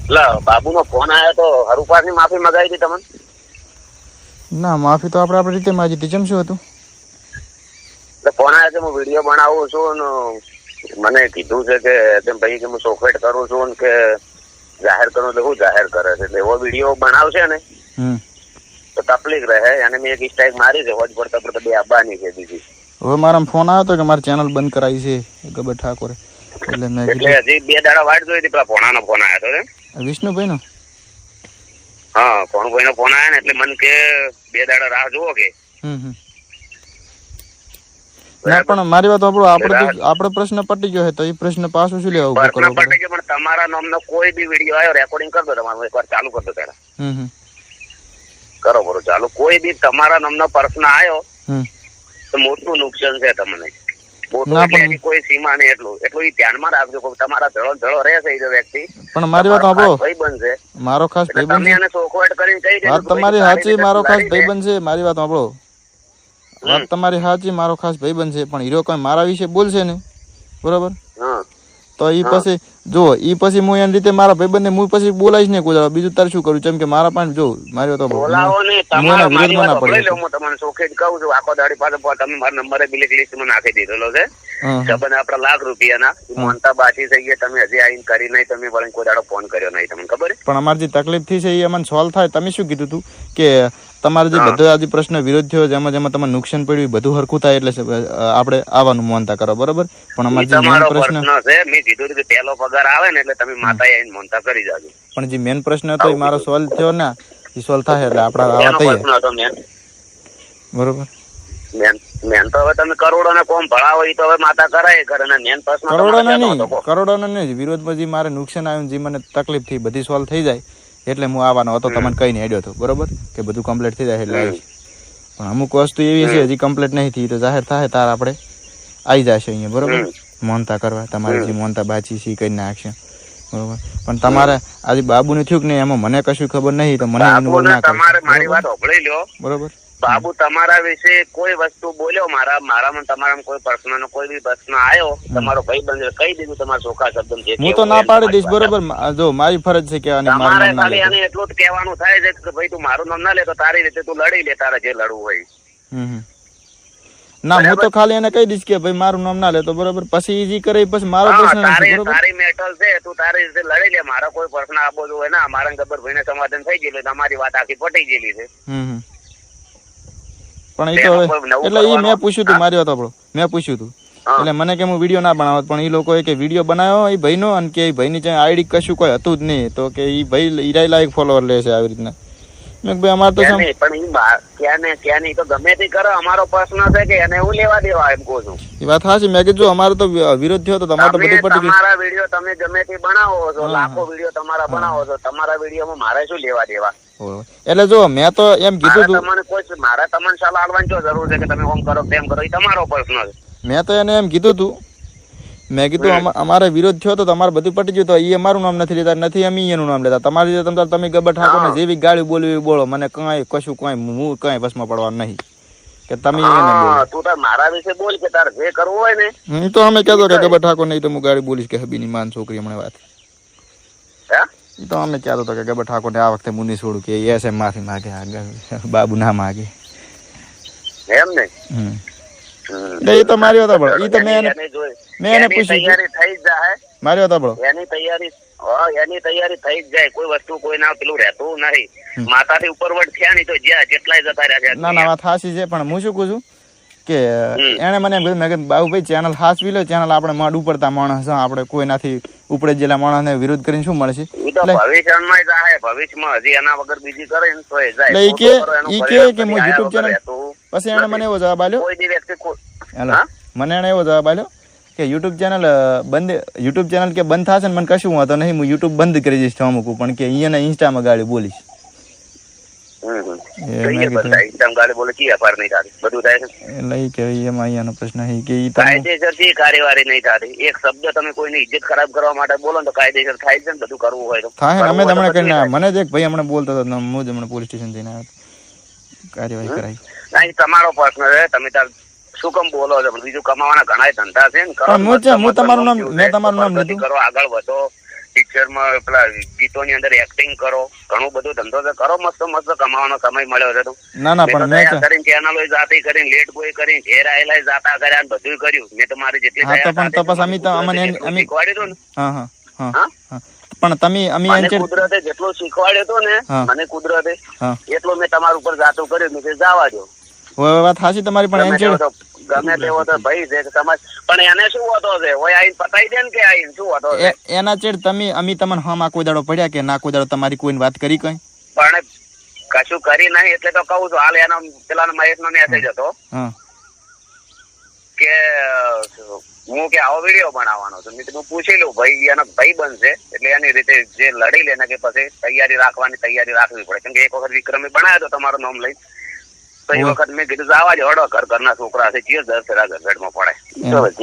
બાબુનો phone આવ્યો તો હરુપાસની માફી મગાવી હતી તમને? ના, માફી તો આપણી રીતે માંગી હતી. જેમ શું હતું? ફોન આવ્યો છે, હું વિડીયો બનાવું છું ને મને કીધું છે કે તેમ ભાઈ કે હું સોફેટ કરું છું ને કે જાહેર કરું તો હું જાહેર કરે છે એટલે એવો વિડીયો બનાવશે ને તો તકલીફ રહે. અને મેં એક સ્ટ્રાઇક મારી છે, હોજ પડતા પડતા બે આબાની છે બીજી. હવે મારા ફોન આવ્યો હતો કે મારી ચેનલ બંધ કરાવી છે ગબર ઠાકોરે, એટલે મેં એટલે હજી 2 દાડા વાટ જોઈ હતી. પેલા ભોણાનો ફોન આવ્યો હતો વિષ્ણુભાઈ નો. હા, ભોણભાઈ નો ફોન આવ્યો ને એટલે મને કે 2 દાડા રાહ જુઓ કે. ના પણ મારી વાત આપણો પ્રશ્ન પટી ગયો છે તો એ પ્રશ્ન પાછો શું લેવા ઉભો કરવો? પટી ગયો, પણ તમારા નામનો કોઈ બી વિડીયો આવ્યો રેકોર્ડિંગ કરી દો તમારું, એકવાર ચાલુ કરી દો પેલા. કરો બરો ચાલુ. કોઈ બી તમારા નામનો પ્રશ્ન આવ્યો તો મોટું નુકસાન છે તમને. મોટું કોઈ સીમા નહીં, એટલું એ ધ્યાનમાં રાખજો. તમારા ધડો રહેશે એ વ્યક્તિ, પણ મારી વાત સાંભળો, ભાઈબંધ છે, મારો ખાસ ભાઈબંધ છે. એને ચોખવટ કરીને કહી દે. વાત તમારી સાચી, મારો ખાસ ભાઈબંધ છે. મારી વાત સાંભળો, વાત તમારી સાચી, મારો ખાસ ભાઈબંધ છે. પણ હીરો કોઈ મારા વિશે બોલશે ને, બરોબર, તો ઈ પછી જો ઈ પછી હું એની રીતે મારા ભાઈબંધને હું પછી બોલાઈશ ને કોઈ. બીજું તારે શું કરું? કેમ કે મારા પાસે જો મારી વાત બોલાવો ને, તમારા વિરોધમાં ના પડે. હું તમને ચોખેટ કહું છું, આખો દાડી પાસે તમે મારા નંબરે બ્લેક લિસ્ટમાં નાખી દીધેલો છે. સંબંધ આપડા લાખ રૂપિયાના મોનતા બાકી થઈ ગયા. તમે હજી આઈને કરી નહીં, તમે વળી કોઈ દાડો ફોન કર્યો નહીં, તમને ખબર? પણ અમારી જે તકલીફ થઈ છે એ અમને સોલ્વ થાય. તમે શું કીધું તું કે તમારે જે બધો આજે પ્રશ્ન વિરોધ થયો, જેમાં તમને નુકસાન પડ્યું, બધું હરખું થાય એટલે આપણે આવવાનું મોનતા કરો, બરોબર? પણ અમારે જે મેન પ્રશ્ન છે, મેં કીધું કે પહેલો પગાર આવે ને એટલે તમે માતા આવીને મોનતા કરી જાજો. પણ જે મેન પ્રશ્ન હતો એ મારો સોલ્વ થયો ને, એ સોલ્વ થાય એટલે આપણા આવા થઈએ, બરોબર? મેન તો હવે તમે કરોડો ને કોમ ભણાવો એ તો હવે માતા કરાય કરે ને. મેન પ્રશ્ન કરોડો નહીં, વિરોધમાં જે મારે નુકસાન આવ્યું, જે મને તકલીફ થઈ, બધી સોલ્વ થઈ જાય એટલે હું આવવાનો હતો. તમને કઈ નહીં હેડ્યો હતો, બરોબર? કે બધું કમ્પ્લીટ થઈ જાય એટલે આવીશ. પણ અમુક વસ્તુ એવી છે હજી કમ્પ્લીટ નહીં થઈ, તો જાહેર થાય તાર આપણે આવી જશે અહીંયા, બરોબર? મોનતા કરવા તમારી જે મોનતા બાચી છે એ કરી નાખશે, બરોબર? પણ તમારે આજે બાબુને થયું કે નહીં એમાં મને કશું ખબર નહીં, તો મને તમારે મારી વાત સાંભળી લ્યો, બરોબર? બાબુ તમારા વિશે કોઈ વસ્તુ બોલ્યો, મારામાં તમારામાં કોઈ પ્રશ્ન કોઈ બી પ્રશ્ન આવ્યો, તમારો ભાઈ બંધ કહી દીધું તમારા ચોખ્ખા શબ્દ. હું તો ના પાડી દઈશ, બરોબર? જો મારી ફરજ છે કે તમારે ખાલી એને એટલું જ કહેવાનું થાય છે કે ભાઈ તું મારું નામ ના લે તો તારી રીતે તું લડી લે, તારે જે લડવું હોય. ના, હું તો ખાલી એને કહી દઈશ કે ભાઈ મારું નામ ના લે તો બરોબર. પછી ઈ કરે પછી મારો પ્રશ્ન નથી, બરોબર? તારી મેટલ છે, તું તારી રીતે લડી લે. મારો કોઈ પ્રશ્ન આપો જોઈએ ના, મારા ગબ્બર ભાઈને સમાધાન થઈ ગયેલું, તમારી વાત આખી પટી ગયેલી છે. પણ એ તો એટલે એ મેં પૂછ્યું તું, મારી વાત આપણો મેં પૂછ્યું તું એટલે મને કે હું વિડીયો ના બનાવત, પણ એ લોકોએ કે વિડીયો બનાવ્યો એ ભાઈનો, અને કે ભાઈની આઈડી કશું કોઈ હતું જ નહીં, તો કે એ ભાઈ ઈરાઈ લાયક ફોલોવર લે છે આવી રીતના. મેં ભાઈ અમારે તો ક્યાં નહીં તો ગમે તે કરો, અમારો પ્રશ્ન છે કે એને એવું લેવા દેવા, એમ કહું છું. એ વાત સાચી. મેં કીધું અમારો તો વિરોધ થયો તો તમારે તો બધું પટી ગયું. તમારા વિડીયો તમે ગમે તે બનાવો છો, લાખો વિડીયો તમારા બનાવો છો, તમારા વિડીયોમાં મારે શું લેવા દેવા? એટલે જો મેં તો એમ કીધું તું, તમને કોઈ મારે તમને સલાહ આપવાની જરૂર છે કે તમે ઓમ કરો તેમ કરો, એ તમારો પ્રશ્ન છે. મેં તો એને એમ કીધું તું, મેં કીધું અમારે વિરોધ થયો તો તમારે બધું પટી ગયું, તો એ અમારું નામ નથી લેતા, નથી અમે એનું નામ લેતા. તમારી રીતે તમે ગબ્બર ઠાકોર ને જેવી ગાળી બોલવી એવી બોલો, મને કઈ કશું કઈ હું કઈ વસમાં પડવાનું નહીં કે તમે તું તાર મારા વિશે બોલ કે તાર જે કરવું હોય ને. તો અમે કહેતો કે ગબ્બર ઠાકોર નહીં તો હું ગાળી બોલીશ કે હબીની માન છોકરી હમણાં વાત. તો અમે કહેતો હતો કે ગબ્બર ઠાકોર ને આ વખતે હું નહીં છોડું કે એસ એમ માફી માગે, બાબુ ના માગે એમ ને. એ તો મારી વાત સાંભળો, એ તો મેં એને પૂછ્યું, તૈયારી થઈ જાય મારી વાત સાંભળો, એની તૈયારી થઈ જ જાય. કોઈ વસ્તુ કોઈ ના પેલું રહેતું નહીં. માતાથી ઉપરવટ થયા નહીં તો જ્યાં જેટલાય જતા રહ્યા. ના વાત સાચી છે, પણ હું શું કહું છું કે એને મને એમ કીધું, મેં કીધું બાબુભાઈ ચેનલ હાચવી લો, ચેનલ આપણે માડ ઉપડતા માણસ, આપણે કોઈનાથી ઉપડે જેલા માણસને વિરોધ કરીને શું મળશે? ભવિષ્યમાં જાય, ભવિષ્યમાં હજી એના વગર બીજી કરે ને તો જાય. ઈ કે હું યુટ્યુબ ચેનલ, પછી એને મને એવો જવાબ આલ્યો, કોઈ વ્યક્તિ મને એને એવો જવાબ આલ્યો કે યુટ્યુબ ચેનલ કે બંધ થશે ને મને કશું વાંધો નહીં, હું યુટ્યુબ બંધ કરી દઈશ અમુક, પણ કે અહીંયા ઇન્સ્ટામાં ગાડી બોલીશ. કાયદેસર કાર્યવાહી નહીં થતી. એક શબ્દ તમે કોઈની ઇજ્જત ખરાબ કરવા માટે બોલો તો કાયદેસર થાય છે ને, બધું કરવું હોય તો થાય. અમે તમને કરીને મને જ એક ભાઈ હમણાં બોલતો હતો, હું જ હમણાં પોલીસ સ્ટેશન જઈને આવ્યો, કાર્યવાહી કરાવી. તમારો પ્રશ્ન છે, તમે તાર શું કેમ બોલો છો? બીજું કમાવાના ઘણા ધંધા છે ને. હું તમારું નામ, મેં તમારું નામ લીધું કરો, આગળ વધો, પિક્ચરમાં પેલા ગીતોની અંદર એક્ટિંગ કરો, ઘણું બધું ધંધો તો કરો, મસ્ત મસ્ત કમાવાનો સમય મળ્યો છે. ના પણ મેં કરીને ચેનલો જાતે કરીને લેટ ગોઈ કરીને ઘેર આયેલા જાતા કર્યા ને બધું કર્યું. મેં તો મારી જેટલી શીખવાડ્યું ને, પણ તમે કુદરતે જેટલું શીખવાડ્યું હતું ને, મને કુદરતે એટલું મેં તમારા ઉપર જાતું કર્યું. મેં જવા દો, વાત સાચી તમારી. પણ ગમે તેવો તો ભાઈ છે તમારે, પણ એને શું હોતો છે ઓય આઈને પતાઈ દે ને કે આઈને શું હોતો છે એના ચેડ તમે તમને હમા કોઈ દાડો પડ્યા કે ના કોઈ દાડો તમારી કોઈને વાત કરી કઈ? પણ કશું કરી નહીં એટલે તો કહું છું. હાલ એનો પેલા મહેશ નો મેસેજ હતો કે હું કે આવો વિડીયો બનાવવાનો છું. મેં પૂછી લઉં, ભાઈ એનો ભાઈ બનશે એટલે એની રીતે જે લડી લે ને કે પછી તૈયારી રાખવી પડે. કેમ કે એક વખત વિક્રમે બનાવ્યો તો તમારું નામ લઈ, તો એ વખત મેં કીધું જવા જો, હડો ઘરના છોકરા છે, જે 10 ફેરા ગરગડમાં પડે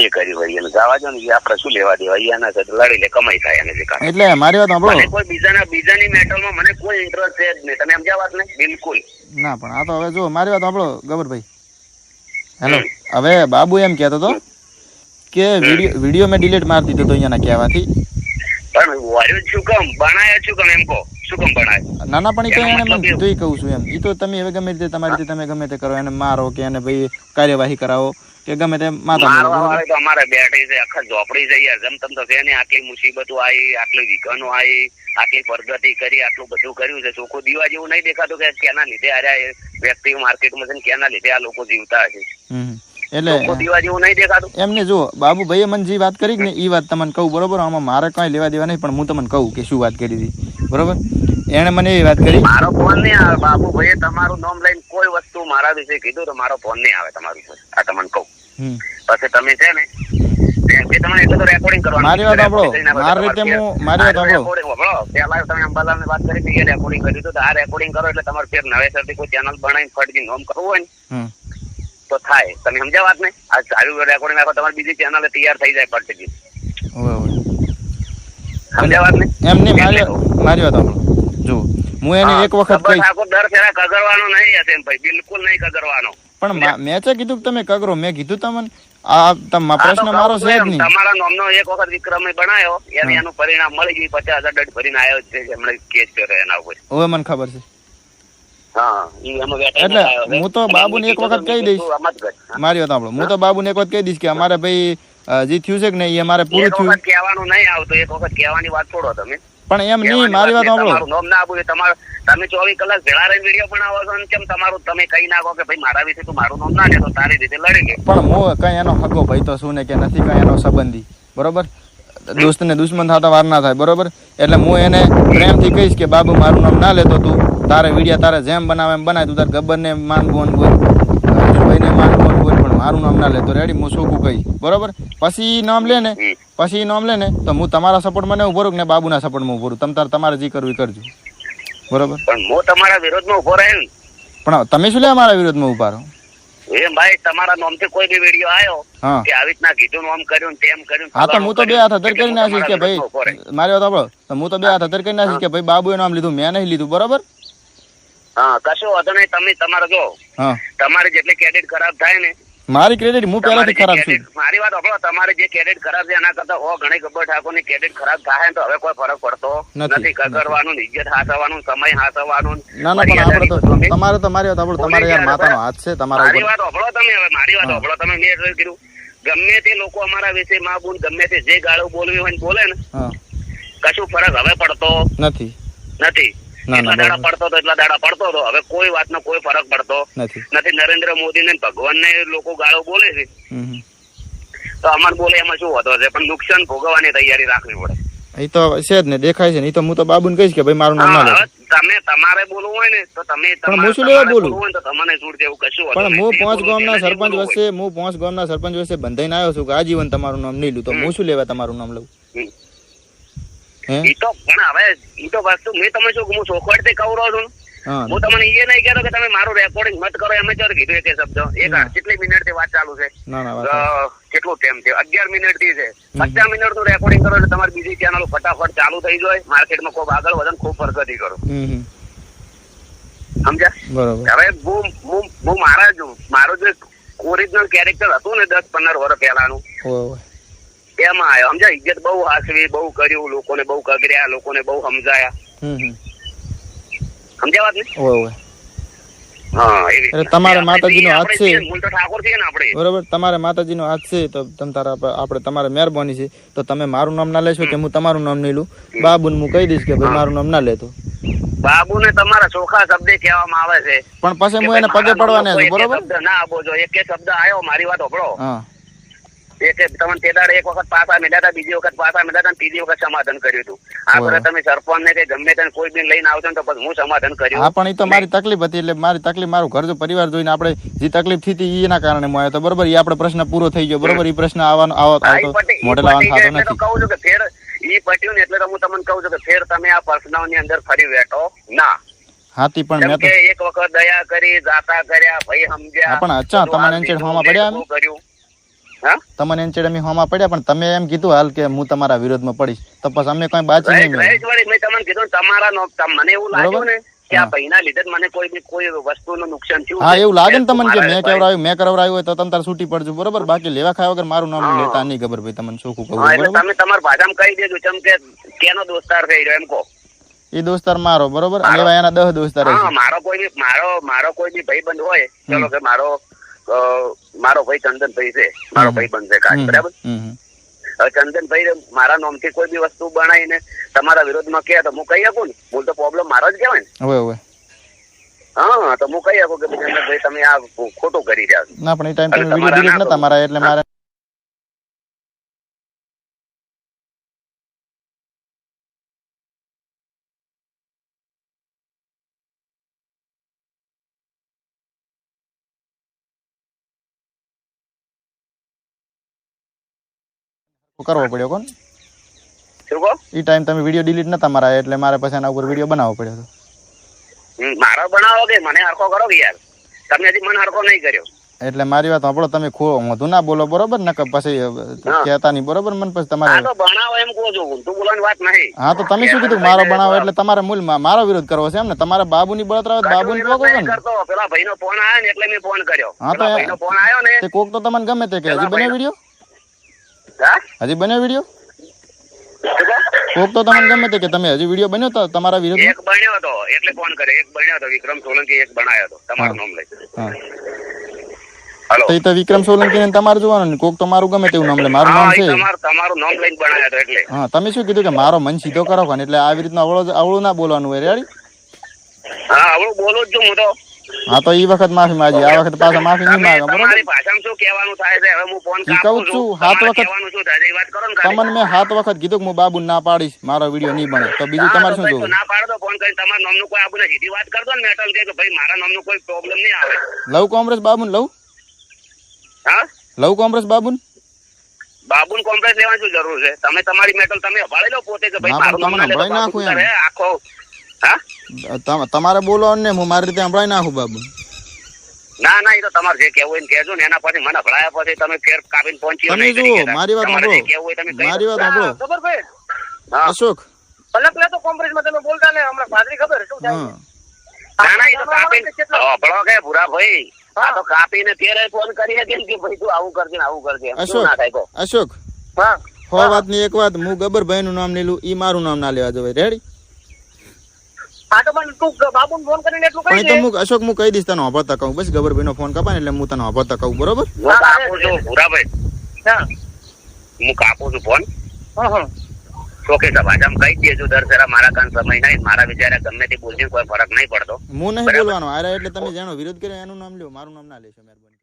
જે કર્યું ભાઈ એને જવા જો ને, આપડે શું લેવા દેવા, એના સાથે લડી લે, કમાઈ થાય એને. એટલે મારી વાત સાંભળો, કોઈ બીજાની મેટલમાં મને કોઈ ઇન્ટરેસ્ટ છે જ નહીં. તમે સમજ્યા વાત ને? બિલકુલ ના. પણ આ તો હવે જો મારી વાત સાંભળો ગબરભાઈ, હેલો, હવે બાબુ એમ કહેતો હતો કે વિડીયો મેં ડિલીટ મારી દીધો તો અહીંયાના કહેવાથી. પણ વાર્યું શું કામ બનાયા, શું કામ એમ કહો, શું કામ બનાય? ના પણ એ તો એને મને કીધું કહું છું એમ. એ તો તમે હવે ગમે રીતે તમારી રીતે તમે ગમે તે કરો, એને મારો કે એને ભાઈ કાર્યવાહી કરાવો કે ગમે તે માતા મારવા તો અમારે બેઠી છે, આખા ઝોપડી છે યાર. જમ તમ તો છે ને, આટલી મુસીબતો આવી, આટલી વિઘનો આવી, આટલી પ્રગતિ કરી, આટલું બધું કર્યું છે. ચોખ્ખું દીવા જેવું નહીં દેખાતું કે કેના લીધે આ વ્યક્તિ માર્કેટમાં છે ને કેના લીધે આ લોકો જીવતા હશે. એટલે દીવા જેવું નહીં દેખાતું. એમને જો બાબુભાઈએ મને જે વાત કરી ને એ વાત તમને કહું, બરોબર? આમાં મારે કઈ લેવા દેવા નહીં, પણ હું તમને કહું કે શું વાત કરી હતી, બરોબર? એને મને એવી વાત કરી, મારો ફોન નહીં આવે બાબુભાઈએ તમારું નામ લઈને કોઈ વસ્તુ મારા વિશે કીધું તો મારો ફોન નહીં આવે તમારું. આ તમને કહું પછી તમે છે ને તમને એટલે તો રેકોર્ડિંગ કરવાનું. મારી વાત સાંભળો, મારી રીતે હું મારી વાત સાંભળો. પેલા તમે અંબાલાલની વાત કરી હતી, એ રેકોર્ડિંગ કર્યું હતું. આ રેકોર્ડિંગ કરો એટલે તમારે ફેર નવેસરથી કોઈ ચેનલ બનાવીને ફટથી નોમ કરવું હોય ને તો થાય. તમે સમજ્યા વાત ને? આ ચાલુ રેકોર્ડિંગ આખો તમારી બીજી ચેનલ તૈયાર થઈ જાય ફટથી. સમજ્યા વાત ને? એમ નહીં, મારી વાત સાંભળો. જો હું એને એક વખત કહી, દર ફેરા કગરવાનો નહીં હશે ભાઈ, બિલકુલ નહીં કગરવાનો. પણ મેં છે કીધું તમે કગરો, મેં કીધું તમને આ પ્રશ્ન મારો છે જ નહીં. તમારા નામનો એક વખત વિક્રમે બનાવ્યો, એને એનું પરિણામ મળી ગયું. 50,000 દંડ ભરીને આવ્યો છે, એમણે કેસ કર્યો એના ઉપર. હવે મને ખબર છે. એટલે હું તો બાબુને એક વખત કહી દઈશ. મારી વાત સાંભળો, હું તો બાબુને એક વખત કહી દઈશ કે અમારે ભાઈ જે થયું છે કે નહીં એ અમારે પૂરું થયું. કહેવાનું નહીં આવતું, એક વખત કહેવાની વાત છોડો તમે. પણ એમ નહીં, મારી વાત સાંભળો, નામ ના આપવું. તમે 24 કલાક ભેળા રહીને વિડીયો બનાવો છો ને, કેમ તમારું તમે કહી નાખો કે ભાઈ મારા વિશે તું મારું નામ ના લે તો તારી રીતે લડી લે. પણ હું કઈ એનો હગો ભાઈ તો શું ને કે નથી, કઈ એનો સંબંધી, બરોબર? દોસ્ત ને દુશ્મન થતા વાર ના થાય, બરોબર? એટલે હું એને પ્રેમથી કહીશ કે બાબુ મારું નામ ના લેતો, તું તારે વિડીયો તારે જેમ બનાવે એમ બનાય, તું તારે ગબ્બર ને માન બોન બોલ, અર્જુનભાઈ ને માન બોન બોલ, પણ મારું નામ ના લેતો. રેડી? હું શું કહીશ, બરોબર? પછી નામ લે ને તો હું તમારા સપોર્ટ મને ઉભો રહું ને બાબુના સપોર્ટમાં ઉભો રહું. તમારે જે કરવું એ કરજો, બરોબર? પણ હું તમારા વિરોધમાં ઉભો રહે ને. પણ તમે શું લે અમારા વિરોધમાં ઉભા રહો? એમ ભાઈ, તમારા નામથી કોઈ બી વિડીયો આવ્યો કે આવી રીતના કીધું, નામ કર્યું તેમ કર્યું, હા તો હું તો બે હાથ હતર કરી નાખીશ કે ભાઈ, મારી વાત સાંભળો, તો હું તો બે હાથ હતર કરી નાખીશ કે ભાઈ બાબુએ નામ લીધું, મેં નહીં લીધું, બરોબર? હા, કશું વાંધો નહીં. તમે તમારે જો તમારી જેટલી ક્રેડિટ ખરાબ થાય ને, મારી ક્રેડિટ હું પહેલાથી ખરાબ છું. મારી વાત સાંભળો, તમારી જે ક્રેડિટ ખરાબ છે એના કરતા ઘણી ગબ્બર ઠાકોરની ક્રેડિટ ખરાબ થાય તો હવે કોઈ ફરક પડતો નથી. કગરવાનું, ઇજ્જત હાચવવાનું, સમય હાચવવાનું. ના પણ આપણે તો તમારે તો મારી વાત સાંભળો, તમારે યાર માતાનો હાથ છે તમારા ઉપર. મારી વાત સાંભળો તમે, હવે મારી વાત સાંભળો તમે. મેં એટલું કીધું, ગમે તે લોકો અમારા વિશે માં બોલ ગમે તે જે ગાળો બોલવી હોય બોલે ને, કશું ફરક હવે પડતો નથી. એટલા દાડા પડતો હતો, એટલા દાડા પડતો હતો. હવે કોઈ વાતનો કોઈ ફરક પડતો નથી. નરેન્દ્ર મોદી ને ભગવાન ને લોકો ગાળો બોલે છે તો અમારે બોલે એમાં શું હોતો છે, પણ નુકસાન ભોગવવાની તૈયારી રાખવી પડે. એ તો છે જ ને, દેખાય છે ને. એ તો હું તો બાબુને કહીશ કે ભાઈ મારું નામ ના લે. તમે તમારે બોલવું હોય ને તો તમે બોલવું હોય તો તમને છૂટ દેવું કશું. પણ હું 5 ગામના સરપંચ વચ્ચે બંધાઈને આવ્યો છું કે આજીવન તમારું નામ નહીં લઉં, તો હું શું લેવા તમારું નામ લઉં? ઈ તો પણ હવે ઈ તો વસ્તુ મેં તમે શું હું ચોખવટથી કહું રહ્યો છું. હું તમને એ નહીં કહેતો કે તમે મારું રેકોર્ડિંગ મત કરો. એમ જ કીધું એક શબ્દ. કેટલી મિનિટ થી વાત ચાલુ છે? કેટલું ટાઈમ છે? 11 મિનિટ થી છે. 50 મિનિટ નું રેકોર્ડિંગ કરો એટલે તમારી બીજી ચેનલ ફટાફટ ચાલુ થઈ જાય, માર્કેટમાં ખૂબ આગળ વધે, ખૂબ પ્રગતિ કરો. સમજ્યા? હવે હું મારું જે ઓરિજિનલ કેરેક્ટર હતું ને 10-15 વર્ષ પહેલાનું, એમાં આવ્યો સમજા. ઇજ્જત બહુ હાસવી, બહુ કર્યું, લોકોને બહુ કગર્યા, લોકોને બહુ સમજાયા. સમજ્યા વાત ને? ઓય હા એવી એટલે તમારે માતાજીનો હાથ છે, મૂળ તો ઠાકોર છે ને આપણે. બરોબર, તમારે માતાજીનો હાથ છે તો તમ તારા આપણે તમારે મહેરબાની છે તો તમે મારું નામ ના લેશો કે હું તમારું નામ નહીં લઉં. બાબુને હું કહી દઈશ કે ભાઈ મારું નામ ના લેતો. બાબુને તમારા ચોખા શબ્દે કહેવામાં આવે છે, પણ પછી હું એને પગે પડવાના છું, બરોબર? શબ્દ ના આપો જો. એક શબ્દ આવ્યો, મારી વાત સાંભળો. હા, તમને તે દાડે એક વખત પાછા મળ્યા હતા, બીજી વખત પાછા મળ્યા હતા, ત્રીજી વખત સમાધાન કર્યું હતું. આપણે તમે સરપંચ ને કે ગમે તેને કોઈ બી લઈને આવશો ને તો પછી હું સમાધાન કર્યું. હા, પણ એ તો મારી તકલીફ હતી, એટલે મારી તકલીફ, મારું ઘર જો પરિવાર જોઈને આપણે જે તકલીફ થઈ હતી એના કારણે હું આવ્યો તો, બરોબર? એ આપણે પ્રશ્ન પૂરો થઈ ગયો, બરોબર? એ પ્રશ્ન આવતો મોઢે લાવવાનો થતો નથી. કહું છું કે ફેર ઈ પટ્યું ને એટલે તો હું તમને કહું છું કે ફેર તમે આ પ્રશ્નો ની અંદર ફરી બેઠો ના. હાથી પણ મેં તો એક વખત દયા કરી, જાતા કર્યા, ભાઈ સમજ્યા. પણ અચ્છા તમને એન્ચેડ હોમાં પડ્યા, કર્યું તમને એન્ચેડ અમે હોમાં પડ્યા, પણ તમે એમ કીધું હાલ કે હું તમારા વિરોધમાં પડીશ તો પછી અમે કઈ બાજી નહીં. મેં તમને કીધું તમારા મને એવું લાગ્યું ને કે આ ભાઈના લીધે મને કોઈ વસ્તુનું નુકસાન થયું. હા, એવું લાગે ને તમને કે મેં કરાવરાયું હોય તો તમે તાર છૂટી પડજો, બરોબર? બાકી લેવા ખાવા વગર મારું નામ લેતા નહીં. ખબર ભાઈ તમને શું કહું, એટલે તમે તમારા ભાષામાં કહી દેજો ચમ કે કેનો દોસ્તાર થઈ રહ્યો એમ કહો. એ દોસ્તાર મારો, બરોબર? એવા એના 10 દોસ્તાર છે. મારો કોઈ બી ભાઈબંધ હોય, ચલો કે મારો ભાઈ ચંદનભાઈ છે, મારો ભાઈબંધ છે ખાસ, બરાબર? હવે ચંદનભાઈ મારા નામથી કોઈ બી વસ્તુ બનાવીને તમારા વિરોધમાં કહે તો હું કહી શકું ને, બોલ તો પ્રોબ્લેમ મારો જ કહેવાય ને. હવે હા, તો હું કહી શકું કે ચંદનભાઈ તમે આ ખોટું કરી રહ્યા છો. ના, પણ એ ટાઈમ તમે વિડિયો ડિલીટ નતા મારા, એટલે મારે કરવો પડ્યો. કોણ શું કહો? એ ટાઈમ તમે વિડિયો ડિલીટ નતા મારા, એટલે મારે પછી એના ઉપર વિડિયો બનાવવો પડ્યો હતો. મારો બનાવો કે મને હરખો કરો કે યાર, તમે હજી મને હરખો નહીં કર્યો. એટલે મારી વાત સાંભળો, તમે ઊંધું ના બોલો, બરોબર? ને પછી કહેતા નહીં, બરોબર? મને પછી તમારે બનાવો એમ કહો છો, ઊંધું બોલવાની વાત નહીં. હા, તો તમે શું કીધું મારો બનાવો એટલે તમારે મૂળ મારો વિરોધ કરવો છે એમ ને? તમારે બાબુની બળતરા બાબુને કહો ને. પેલા ભાઈનો ફોન આવ્યો ને એટલે મેં ફોન કર્યો. હા, તો ભાઈનો ફોન આવ્યો ને કોક તો તમને ગમે તે કે હજી બને વિડિયો, હજી બને વિડિયો કોક તો તમને ગમે તે કે તમે હજી વિડિયો બન્યો તો તમારા વિરોધ? એક બન્યો હતો એટલે ફોન કર્યો, એક બન્યો હતો વિક્રમ સોલંકી, એક બનાવ્યો હતો તમારું નામ લઈ. હા, હાલો, તો વિક્રમ સોલંકી ને તમારે જોવાનું ને, કોક તો મારું ગમે તેવું નામ લે, મારું નામ છે. તમારું નામ લઈને બનાવ્યો હતો એટલે. હા, તમે શું કીધું કે મારો મન સીધો કરો ને, એટલે આવી રીતના અવળું ના બોલવાનું હોય. રેડી? હા, અવળું બોલું જ છું હું તો. હા, તો એ વખત માફી માંગી, આ વખત પાછા માફી નહીં માંગે, બરોબર? તમારી ભાષામાં શું કહેવાનું થાય છે? હવે હું ફોન કાપું છું, 7 વખત કહેવાનું શું થાય છે એ વાત કરો ને. તમને મેં 7 વખત કીધું કે હું બાબુ ના પાડીશ, મારો વિડિયો નહીં બને, તો બીજું તમારે શું જોવું? ના પાડો તો ફોન કરી તમારા નામનું કોઈ આબુને સીધી વાત કરજો ને મેટલ કે ભાઈ મારા નામનું કોઈ પ્રોબ્લેમ નહીં આવે. લવ કોમ્પ્રેસ બાબુન લવ? હા, લવ કોમ્પ્રેસ બાબુન? બાબુન કોમ્પ્રેસ લેવાની શું જરૂર છે? તમે તમારી મેટલ તમે અભાળી લો પોતે કે ભાઈ મારું નામ ના લે તો બાબુ કરે આખો. હા, તમારે બોલો ને હું મારી રીતે સંભળાઈ નાખું બાબુ. ના ના, એ તો તમારે જે કેવું હોય ને કહેજો ને, એના પછી મને ભળાયા પછી તમે ફેર કાપીને પહોંચી. તમે જુઓ, મારી વાત સાંભળો, મારી વાત સાંભળો. ખબર ભાઈ? અશોક પલક લે તો કોમ્પ્રેસમાં તમે બોલતા ને હમણાં ભાદરી ખબર શું થાય? ના ના, એ તો કાપીને ભળો કે ભૂરા ભાઈ, આ તો કાપીને ફેર ફોન કરી કે ભાઈ તું આવું કરજે ને આવું કરજે. અશોક, હા, હો વાત ની એક વાત, હું ગબ્બરભાઈ નું નામ લેલું, ઈ મારું નામ ના લેવા જવાય. રેડી? અશોક હું કહી દઈશ, તને વાપરતા કહું, બસ ગબ્બરભાઈ નો ફોન કપાય એટલે હું તને વાપરતા કહું, બરોબર? હું કાપું છું ફોન. ઓકે સાહેબ, આમ કહી દેજો દરસરા મારા કાન સમય નહીં, મારા વિચારે ગમે તે બોલજો કોઈ ફરક નહીં પડતો. હું નહીં બોલવાનો, એટલે તમે જાણો વિરોધ કર્યો એનું નામ લ્યો, મારું નામ ના લેશો મહેરબાની.